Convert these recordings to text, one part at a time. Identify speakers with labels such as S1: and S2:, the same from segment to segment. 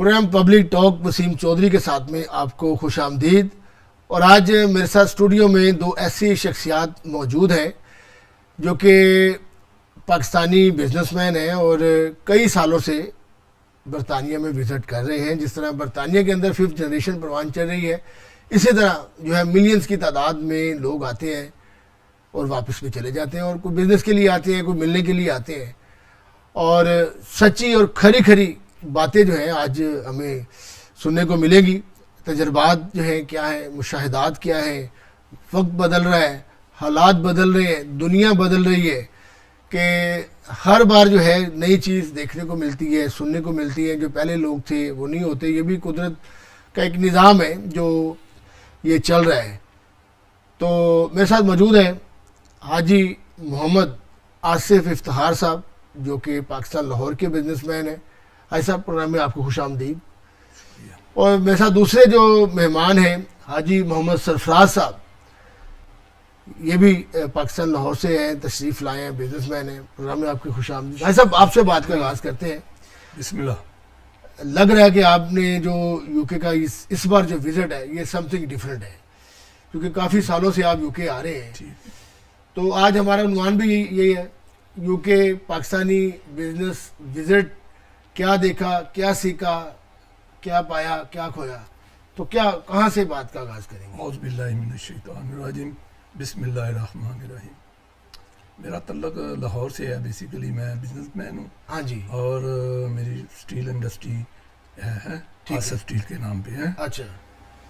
S1: Programme public talk Waseem Chaudhry کے ساتھ میں آپ کو خوش آمدید. اور آج میرے ساتھ اسٹوڈیو میں دو ایسی شخصیات موجود ہیں جو کہ پاکستانی بزنس مین ہیں اور کئی سالوں سے برطانیہ میں وزٹ کر رہے ہیں. جس طرح برطانیہ کے اندر 5th جنریشن پروان چل رہی ہے, اسی طرح جو ہے ملینز کی تعداد میں لوگ آتے ہیں اور واپس بھی چلے جاتے ہیں, اور کوئی بزنس کے لیے آتے ہیں, کوئی ملنے کے لیے آتے ہیں. اور سچی اور کھری کھری باتیں جو ہیں آج ہمیں سننے کو ملے گی. تجربات جو ہیں کیا ہیں, مشاہدات کیا ہیں, وقت بدل رہا ہے, حالات بدل رہے ہیں, دنیا بدل رہی ہے کہ ہر بار جو ہے نئی چیز دیکھنے کو ملتی ہے, سننے کو ملتی ہے. جو پہلے لوگ تھے وہ نہیں ہوتے. یہ بھی قدرت کا ایک نظام ہے جو یہ چل رہا ہے. تو میرے ساتھ موجود ہیں حاجی محمد آصف افتخار صاحب جو کہ پاکستان لاہور کے بزنس مین ہیں. حاجی صاحب پروگرام میں آپ کو خوش آمدید. اور میرے ساتھ دوسرے جو مہمان ہیں حاجی محمد سرفراز صاحب, یہ بھی پاکستان لاہور سے ہیں, تشریف لائے ہیں, بزنس مین ہیں. پروگرام میں آپ کی خوش آمدید. حاجی صاحب آپ سے بات کا آغاز کرتے ہیں.
S2: بسم اللہ.
S1: لگ رہا ہے کہ آپ نے جو یو کے کا اس بار جو وزٹ ہے یہ سم تھنگ ڈفرینٹ ہے, کیونکہ کافی سالوں سے آپ یو کے آ رہے ہیں. تو آج ہمارا عنوان بھی یہی ہے, یو کے پاکستانی بزنس وزٹ, کیا دیکھا, کیا سیکھا, کیا پایا, کیا کھویا. تو کیا کہاں سے بات کا آغاز کریں گے؟
S2: اعوذ باللہ من الشیطان الرجیم. بسم اللہ الرحمن الرحیم. میرا تعلق لاہور سے ہے. بیسیکلی میں بزنس مین ہوں.
S1: ہاں جی.
S2: اور میری اسٹیل انڈسٹری ہے, آصف اسٹیل کے نام پہ ہے.
S1: اچھا.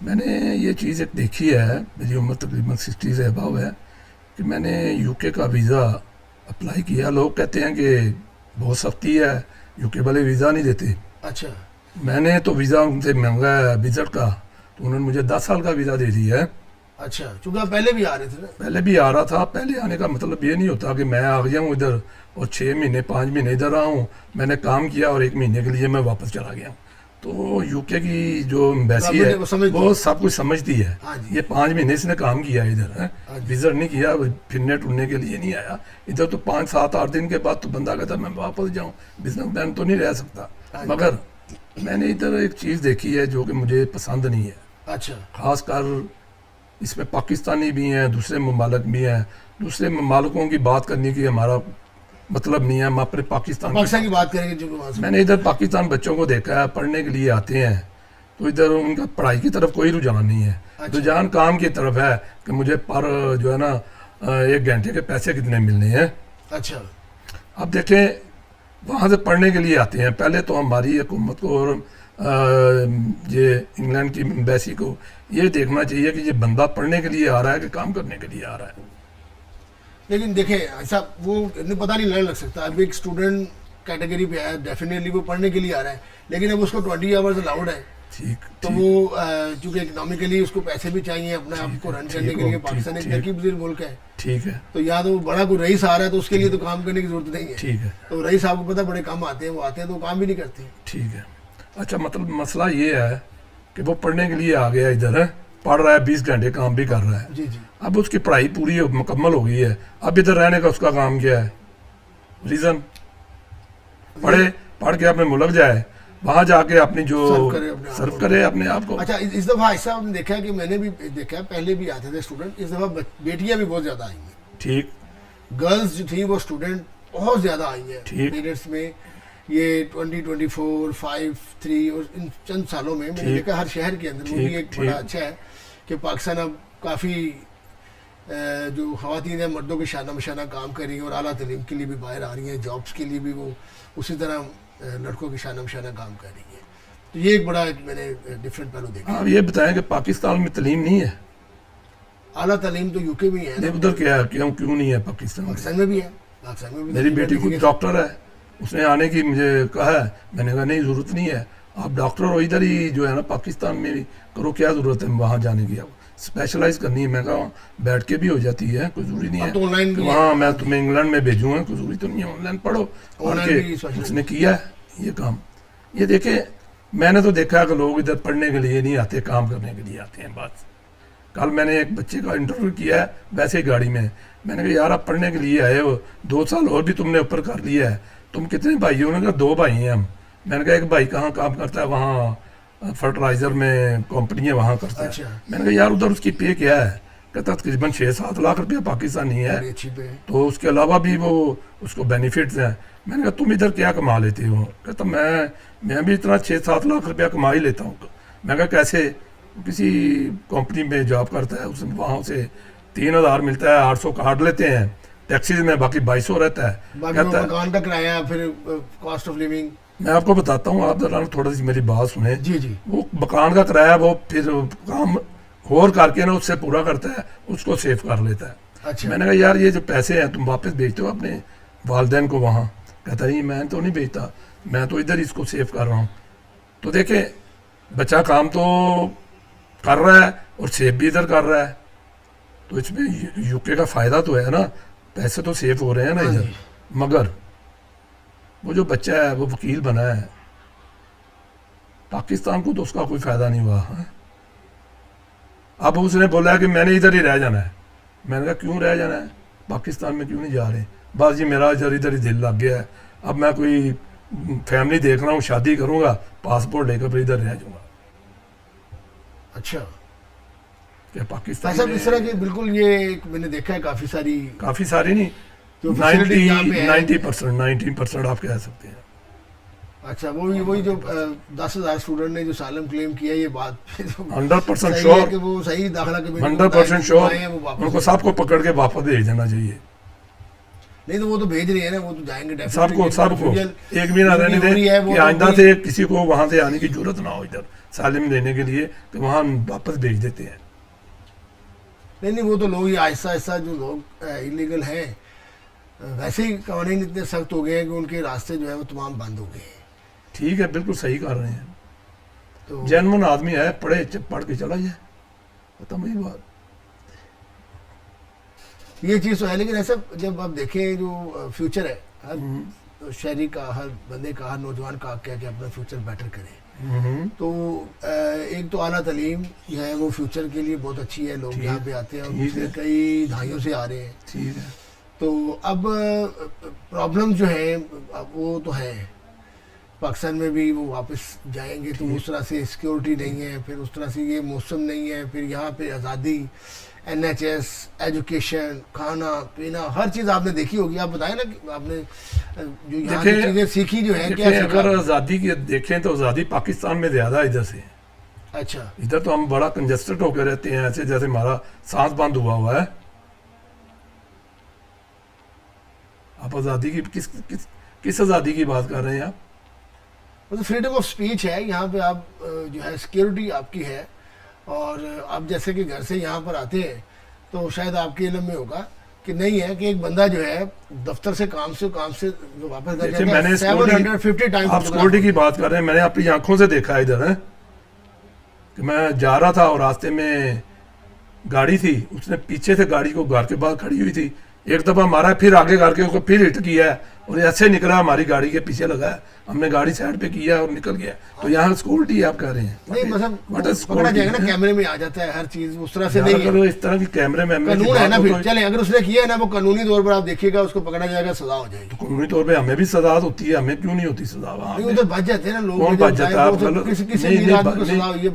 S2: میں نے یہ چیز ایک دیکھی ہے, میری عمر تقریباً 60 سے ابو ہے, کہ میں نے یو کے کا ویزا اپلائی کیا. لوگ کہتے ہیں کہ بہت سختی ہے, یو کے والے ویزا نہیں دیتے.
S1: اچھا.
S2: میں نے تو ویزا ان سے مانگا ہے وزٹ کا, تو انہوں نے مجھے 10 سال کا ویزا دے دیا ہے.
S1: اچھا, چونکہ آپ پہلے بھی آ رہے تھے نا.
S2: پہلے بھی آ رہا تھا. پہلے آنے کا مطلب یہ نہیں ہوتا کہ میں آ گیا ہوں ادھر اور 6 مہینے 5 مہینے ادھر رہا ہوں, میں نے کام کیا اور 1 مہینے کے لیے میں واپس چلا گیا ہوں. تو یو کے کی جو ایمبیسی ہے وہ سب کچھ سمجھتی ہے. یہ 5 مہینے اس نے کام کیا ہے ادھر, وزٹ نہیں کیا, پھرنے ٹرنے کے لیے نہیں آیا ادھر. تو 5 7 8 دن کے بعد تو بندہ کہتا میں واپس جاؤں, بزنس مین تو نہیں رہ سکتا. مگر میں نے ادھر ایک چیز دیکھی ہے جو کہ مجھے پسند نہیں ہے.
S1: اچھا.
S2: خاص کر اس میں پاکستانی بھی ہیں, دوسرے ممالک بھی ہیں. دوسرے ممالکوں کی بات کرنے کی ہمارا مطلب نہیں ہے, ہم اپنے پاکستان
S1: کی بات کریں گے.
S2: میں نے ادھر پاکستان بچوں کو دیکھا ہے, پڑھنے کے لیے آتے ہیں, تو ادھر ان کا پڑھائی کی طرف کوئی رجحان نہیں ہے. رجحان کام کی طرف ہے کہ مجھے پر جو ہے نا 1 گھنٹے کے پیسے کتنے ملنے ہیں.
S1: اچھا.
S2: اب دیکھیں وہاں سے پڑھنے کے لیے آتے ہیں. پہلے تو ہماری حکومت کو اور یہ انگلینڈ کی ایمبیسی کو یہ دیکھنا چاہیے کہ یہ بندہ پڑھنے کے لیے آ رہا ہے کہ کام کرنے کے لیے آ رہا ہے.
S1: لیکن دیکھیں ایسا وہ پتہ نہیں لگ سکتا. اب ایک اسٹوڈنٹ کیٹیگری پہ ہے, ڈیفینیٹلی وہ پڑھنے کے لیے آ رہا ہے, لیکن اب اس کو 20 آورز الاؤڈ ہے.
S2: ٹھیک.
S1: تو وہ چونکہ اکنامیکلی اس کو پیسے بھی چاہیے اپنے آپ کو رن کرنے کے لیے. پاکستان ایک ترقی پذیر ملک ہے.
S2: ٹھیک ہے.
S1: تو یا تو بڑا کوئی رئیس آ رہا ہے تو اس کے لیے تو کام کرنے کی ضرورت نہیں ہے.
S2: ٹھیک ہے.
S1: تو رئیس آپ کو پتہ بڑے کام آتے ہیں, وہ آتے ہیں تو کام بھی نہیں کرتے.
S2: ٹھیک ہے. اچھا, مطلب مسئلہ یہ ہے کہ وہ پڑھنے کے لیے آ گیا ادھر ہے, پڑھ رہا ہے, 20 گھنٹے کام بھی کر رہا ہے.
S1: جی جی.
S2: اب اس کی پڑھائی پوری مکمل ہو گئی ہے, اب ادھر رہنے کا اس کا کام کیا ہے؟ ریزن پڑھ کے اپنے ملک جائے, وہاں جا کے اپنی جو سرو کرے اپنے آپ کو.
S1: اچھا, اس دفعہ ایسا ہم نے دیکھا کہ میں نے بھی دیکھا, پہلے بھی آتے تھے اسٹوڈنٹ, اس دفعہ بیٹیاں بھی بہت زیادہ آئی ہیں.
S2: ٹھیک.
S1: گرلز جو تھیں وہ اسٹوڈنٹ بہت زیادہ آئی ہیں پیریڈس میں. یہ 2024 5 3 اور ان چند سالوں میں نے دیکھا ہر شہر کے اندر. وہ بھی ایک بڑا اچھا ہے کہ پاکستان اب کافی جو خواتین ہیں مردوں کے شانہ بشانہ کام کر رہی ہیں, اور اعلیٰ تعلیم کے لیے بھی باہر آ رہی ہیں, جابس کے لیے بھی وہ اسی طرح لڑکوں کے شانہ بشانہ کام کر رہی ہیں. تو یہ ایک بڑا میں نے ڈفرینٹ پہلو دیکھا.
S2: آپ یہ بتائیں کہ پاکستان میں تعلیم نہیں ہے؟
S1: اعلیٰ تعلیم تو یو کے میں ہے.
S2: ادھر کیا ہے, کیوں نہیں ہے
S1: پاکستان میں بھی ہے.
S2: میری بیٹی خود ڈاکٹر ہے, اس نے آنے کی مجھے کہا ہے, میں نے کہا نہیں ضرورت نہیں ہے, آپ ڈاکٹر ہو ادھر ہی جو ہے نا پاکستان میں بھی کرو, کیا ضرورت ہے وہاں جانے کی, آپ اسپیشلائز کرنی ہے. میں کہا بیٹھ کے بھی ہو جاتی ہے, کوئی ضروری نہیں ہے وہاں میں تمہیں انگلینڈ میں بھیجوں گا, کوئی ضروری تو نہیں ہے, آن لائن پڑھو. اس نے کیا ہے یہ کام. یہ دیکھیں میں نے تو دیکھا کہ لوگ ادھر پڑھنے کے لیے نہیں آتے, کام کرنے کے لیے آتے ہیں. بات کل میں نے ایک بچے کا انٹرویو کیا ہے ویسے ہی گاڑی میں, میں نے کہا یار آپ پڑھنے کے لیے آئے ہو, 2 سال اور بھی تم نے اوپر کر لیا ہے, تم کتنے بھائی ہو؟ انہوں نے کہا 2 بھائی ہیں ہم. میں نے کہا ایک بھائی کہاں کام کرتا ہے, وہاں فرٹیلائزر میں کمپنی ہے وہاں کرتا ہے.
S1: اچھا.
S2: میں نے کہا یار ادھر اس کی پے کیا ہے؟ کہتا تقریباً 6-7 لاکھ روپیہ پاکستانی ہے,
S1: بڑی اچھی پہ.
S2: تو اس کے علاوہ بھی وہ اس کو بینیفٹس ہیں. میں نے کہا تم ادھر کیا کما لیتے ہو؟ کہتا میں بھی اتنا 6-7 لاکھ روپیہ کما ہی لیتا ہوں. میں کہا کیسے؟ کسی کمپنی میں جاب کرتا ہے, اس وہاں سے 3,000 ملتا ہے, 800 کاٹ لیتے ہیں ٹیکسیز میں, باقی 2,200 رہتا ہے.
S1: باقی
S2: کہتا ہے
S1: مکان کا کرایہ, پھر کاسٹ آف لیونگ.
S2: میں آپ کو بتاتا ہوں, آپ ذرا تھوڑا سی میری بات سنیں.
S1: جی جی.
S2: وہ مکان کا کرایہ وہ پھر کام اور کر کے نا اس سے پورا کرتا ہے, اس کو سیو کر لیتا ہے.
S1: اچھا.
S2: میں نے کہا یار یہ جو پیسے ہیں تم واپس بھیجتے ہو اپنے والدین کو وہاں؟ کہتا نہیں میں تو نہیں بھیجتا, میں تو ادھر اس کو سیو کر رہا ہوں. تو دیکھیں بچہ کام تو کر رہا ہے اور سیو بھی ادھر کر رہا ہے, تو اس میں یو کے کا فائدہ تو ہے نا, پیسے تو سیو ہو رہے ہیں نا ادھر. مگر وہ جو بچہ ہے وہ وکیل بنا ہے, پاکستان کو تو اس کا کوئی فائدہ نہیں ہوا. اب اس نے بولا ہے کہ میں نے ادھر ہی رہ جانا ہے. میں نے کہا کیوں رہ جانا ہے, پاکستان میں کیوں نہیں جا رہے؟ بس جی میرا ادھر ہی دل لگ گیا ہے, اب میں کوئی فیملی دیکھ رہا ہوں, شادی کروں گا, پاسپورٹ لے کر پھر ادھر رہ جاؤں گا.
S1: اچھا.
S2: کہ پاکستان
S1: ایسا اس طرح کی بالکل یہ میں نے دیکھا ہے کافی ساری
S2: نہیں,
S1: جو facility یہاں پہ ہے.
S2: 90% آپ کہہ سکتے ہیں.
S1: اچھا. وہی جو 10,000 اسٹوڈنٹ نے جو سالم کلیم کیا, یہ بات
S2: 100% شور,
S1: کہ وہ صحیح داخلہ کے
S2: 100% شور, ان کو سب کو پکڑ کے واپس بھیج دینا چاہیے.
S1: نہیں تو وہ تو بھیج رہے ہیں نا, وہ تو جائیں گے
S2: سب کو ایک بھی نہ رہنے دیں کہ آئندہ سے کسی کو وہاں سے آنے کی ضرورت نہ ہو ادھر سالم دینے کے لیے, کہ وہاں واپس بھیج دیتے ہیں.
S1: نہیں وہ تو لوگ ہی آہستہ آہستہ جو لوگ انلیگل ہیں, ویسے ہی قوانین اتنے سخت ہو گئے ہیں کہ ان کے راستے جو ہے وہ تمام بند ہو گئے ہیں.
S2: ٹھیک ہے, بالکل صحیح کر رہے ہیں.
S1: تو
S2: جینون آدمی ہے, پڑھ کے چلا جائے, ختم ہوئی بات.
S1: یہ چیز تو ہے, لیکن ایسا جب آپ دیکھیں جو فیوچر ہے ہر شہری کا, ہر بندے کا, ہر نوجوان کا حق ہے کہ اپنا فیوچر بیٹر کرے. تو ایک تو اعلیٰ تعلیم جو ہے وہ فیوچر کے لیے بہت اچھی ہے. لوگ یہاں پہ آتے ہیں اور پچھلے کئی دہائیوں سے آ رہے ہیں.
S2: ٹھیک ہے.
S1: تو اب پرابلم جو ہے وہ تو ہے, پاکستان میں بھی وہ واپس جائیں گے تو اس طرح سے سیکیورٹی نہیں ہے, پھر اس طرح سے یہ موسم نہیں ہے, پھر یہاں پہ آزادی, NHS, ایجوکیشن, کھانا پینا, ہر چیز آپ نے دیکھی ہوگی. آپ بتائیں نا کہ آپ نے جو یہاں کی چیزیں سیکھی جو ہے کیا سیکھا؟
S2: اگر آزادی کی دیکھیں تو آزادی پاکستان میں زیادہ ادھر سے.
S1: اچھا.
S2: ادھر تو ہم بڑا کنجسٹڈ ہو کے رہتے ہیں, ایسے جیسے ہمارا سانس بند ہوا ہے. آپ آزادی کی کس آزادی کی بات کر رہے ہیں آپ؟
S1: فریڈم آف سپیچ ہے یہاں پہ. آپ جو ہے سیکیورٹی آپ کی ہے, اور آپ جیسے کہ گھر سے یہاں پر آتے ہیں تو شاید آپ کے علم میں ہوگا کہ نہیں ہے کہ ایک بندہ جو ہے دفتر سے کام سے واپس گھر جاتا ہے 750 ٹائم.
S2: آپ سیکورٹی کی بات کر رہے ہیں, میں نے اپنی آنکھوں سے دیکھا ہے ادھر کہ میں جا رہا تھا اور راستے میں گاڑی تھی, اس نے پیچھے سے گاڑی کو گھر کے باہر کھڑی ہوئی تھی, ایک دفعہ مارا, پھر آگے کر کے اس کو پھر ہٹ کیا ہے اور ایسے نکلا, ہماری گاڑی کے پیچھے لگا ہے, ہم نے گاڑی سائڈ پہ کیا اور نکل گیا. تو یہاں سیکورٹی آپ کہہ رہے ہیں
S1: نہیں, مطلب پکڑا جائے گا نا, کیمرے میں آ جاتا ہے ہر چیز, اس طرح سے نہیں ہے.
S2: اس طرح کی کیمرے میں
S1: قانون ہے نا, پھر چلیں اگر اس نے کیا ہے نا وہ قانونی طور پر آپ دیکھیے گا اس کو پکڑا جائے گا, سزا ہو جائے گی.
S2: قانونی طور پہ ہمیں بھی سزا ہوتی ہے, ہمیں کیوں نہیں ہوتی سزا؟ وہاں
S1: نہیں, ادھر بچ جاتے ہیں نا لوگ.
S2: کون بچ جاتا ہے؟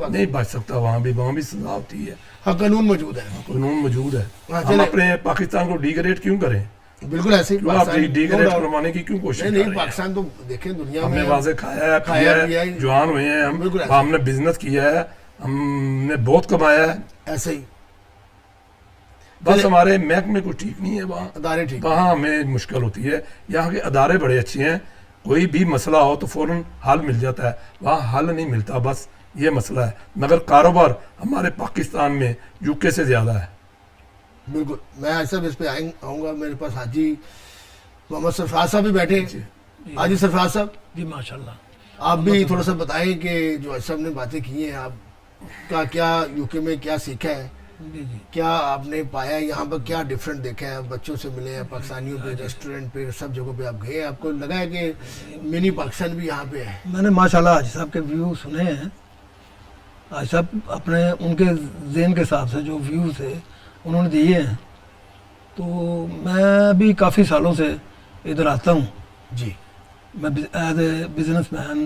S1: نہیں
S2: بچ سکتا, وہاں بھی سزا ہوتی ہے.
S1: ہاں, قانون موجود ہے.
S2: قانون موجود ہے. ہم اپنے پاکستان کو ڈیگریڈ کیوں کریں؟
S1: بالکل ایسے ہی
S2: ڈیگریڈ کروانے کی کیوں کوشش کر رہے ہیں؟
S1: نہیں, پاکستان تو دیکھیں دنیا
S2: ہم
S1: میں
S2: نے وہاں سے کھایا ہے, جوان ہوئے ہیں ہم نے بزنس کیا ہے, ہم نے بہت کمایا ہے.
S1: ایسے ہی
S2: بس ہمارے محکمے کو ٹھیک نہیں ہے, وہاں
S1: ادارے ٹھیک,
S2: وہاں ہمیں مشکل ہوتی ہے. یہاں کے ادارے بڑے اچھے ہیں, کوئی بھی مسئلہ ہو تو فوراً حل مل جاتا ہے, وہاں حل نہیں ملتا, بس یہ مسئلہ ہے. مگر کاروبار ہمارے پاکستان میں یو کے سے زیادہ ہے.
S1: بالکل. میں ایسا اس پہ آؤں گا. میرے پاس حاجی محمد سرفراز صاحب بھی بیٹھے. حاجی سرفراز صاحب
S3: جی ماشاءاللہ,
S1: آپ بھی تھوڑا سا بتائیں کہ جو حاجی صاحب نے باتیں کی ہیں, آپ کا کیا یو کے میں کیا سیکھا ہے, کیا آپ نے پایا یہاں پر, کیا ڈفرینٹ دیکھا ہے؟ بچوں سے ملے ہیں, پاکستانیوں پہ, ریسٹورینٹ پہ, سب جگہوں پہ آپ گئے, آپ کو لگا ہے کہ منی پاکستان بھی یہاں پہ ہے؟
S3: میں نے ماشاءاللہ حاجی صاحب کے ویو سنے ہیں. حاجی صاحب اپنے ان کے ذہن کے حساب سے جو ویو تھے انہوں نے دیے ہیں. تو میں بھی کافی سالوں سے ادھر آتا ہوں.
S1: جی.
S3: میں ایز اے بزنس مین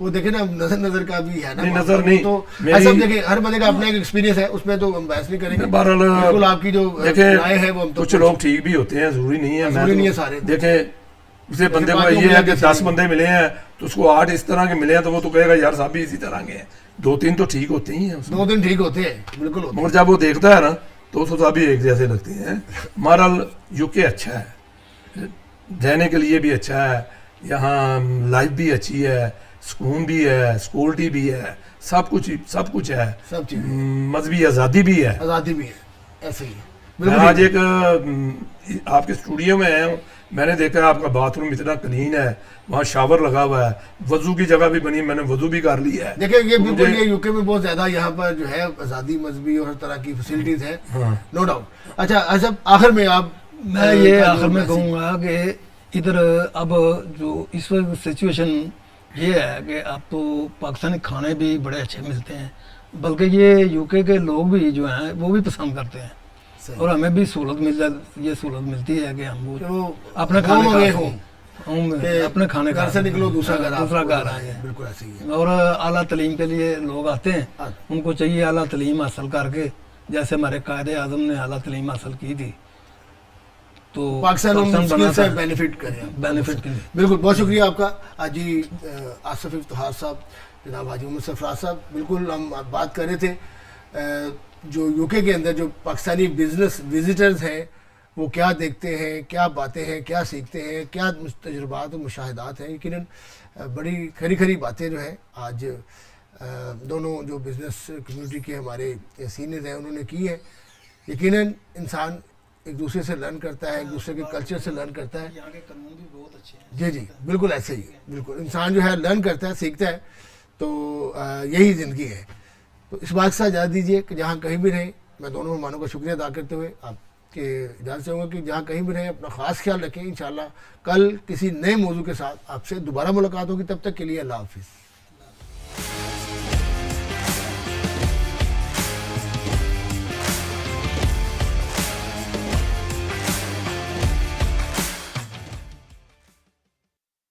S1: وہ دیکھیں نا نظر نظر کا بھی ہے نا,
S2: نہیں نظر نہیں,
S1: تو ایسا دیکھیں ہر بندے کا اپنا ایک ایکسپیرینس ہے, اس میں تو ہم بحث نہیں کریں گے.
S2: بہرحال
S1: بالکل آپ کی جو رائے ہے وہ ہم تو
S2: کچھ لوگ ٹھیک بھی ہوتے ہیں, ضروری نہیں ہے,
S1: ضروری نہیں ہے سارے.
S2: دیکھیں اسے بندے کو یہ ہے کہ 10 بندے ملے ہیں تو اس کو 8 اس طرح کے ملے ہیں تو وہ تو کہے گا یار صاحب بھی اسی طرح کے ہیں, 2-3 تو ٹھیک ہوتے ہی ہیں,
S1: 2-3 ٹھیک ہوتے ہیں بالکل ہوتے
S2: مگر جب وہ دیکھتا ہے نا تو اس کو بھی ایک جیسے لگتے ہیں. بہرحال یو کے اچھا ہے, رہنے کے لیے بھی اچھا ہے, یہاں لائف بھی اچھی ہے, سکون بھی ہے, سیکورٹی بھی ہے, سب کچھ ہے,
S1: سب چیزیں
S2: مذہبی آزادی بھی ہے.
S1: آزادی بھی ہے, ایسے ہی ہے
S2: میں
S1: بالکل.
S2: آج ایک آپ کے اسٹوڈیو میں آیا ہوں, میں نے دیکھا آپ کا باتھ روم اتنا کلین ہے, وہاں شاور لگا ہوا ہے, وضو کی جگہ بھی بنی, میں نے وضو بھی کر لیا ہے.
S1: دیکھیں یہ بالکل یہ یو کے میں بہت زیادہ یہاں پر جو ہے آزادی مذہبی اور ہر طرح کی فیسلٹیز ہے, نو ڈاؤٹ. اچھا ایسا آخر میں آپ,
S3: میں یہ آخر میں کہوں گا کہ ادھر اب جو اس وقت سچویشن یہ ہے کہ اب تو پاکستانی کھانے بھی بڑے اچھے ملتے ہیں, بلکہ یہ یو کے لوگ بھی جو ہیں وہ بھی پسند کرتے ہیں, اور ہمیں بھی سہولت ملتی ہے کہ ہم وہ اپنے کھانے اپنے کھانے
S1: گھر سے نکلو دوسرا
S3: گھر آئے,
S1: بالکل ایسے ہی ہے.
S3: اور اعلیٰ تعلیم کے لیے لوگ آتے ہیں, ان کو چاہیے اعلیٰ تعلیم حاصل کر کے, جیسے ہمارے قائد اعظم نے اعلیٰ تعلیم حاصل کی تھی تو
S1: پاکستان سے بینیفٹ کریں.
S3: بینیفٹ
S1: بالکل, بہت شکریہ آپ کا حاجی آصف افتخار صاحب, جناب حاجی محمد سرفراز صاحب. بالکل ہم بات کر رہے تھے جو یو کے اندر جو پاکستانی بزنس وزٹرز ہیں وہ کیا دیکھتے ہیں, کیا باتیں ہیں, کیا سیکھتے ہیں, کیا تجربات و مشاہدات ہیں. یقیناً بڑی کھری باتیں جو ہیں آج دونوں جو بزنس کمیونٹی کے ہمارے سینئرز ہیں انہوں نے کی ہے. یقیناً انسان ایک دوسرے سے لرن کرتا ہے, ایک دوسرے کے کلچر سے لرن کرتا ہے.
S3: یہاں کے قانون بھی بہت اچھے ہیں.
S1: جی جی بالکل ایسے ہی ہے. بالکل انسان جو ہے لرن کرتا ہے, سیکھتا ہے, تو یہی زندگی ہے. تو اس بات سے اجازت دیجیے کہ جہاں کہیں بھی رہیں, میں دونوں مہمانوں کا شکریہ ادا کرتے ہوئے آپ کے اجازت چاہوں گا کہ جہاں کہیں بھی رہیں اپنا خاص خیال رکھیں. انشاءاللہ کل کسی نئے موضوع کے ساتھ آپ سے دوبارہ ملاقات ہوگی. تب تک کے لیے اللہ حافظ.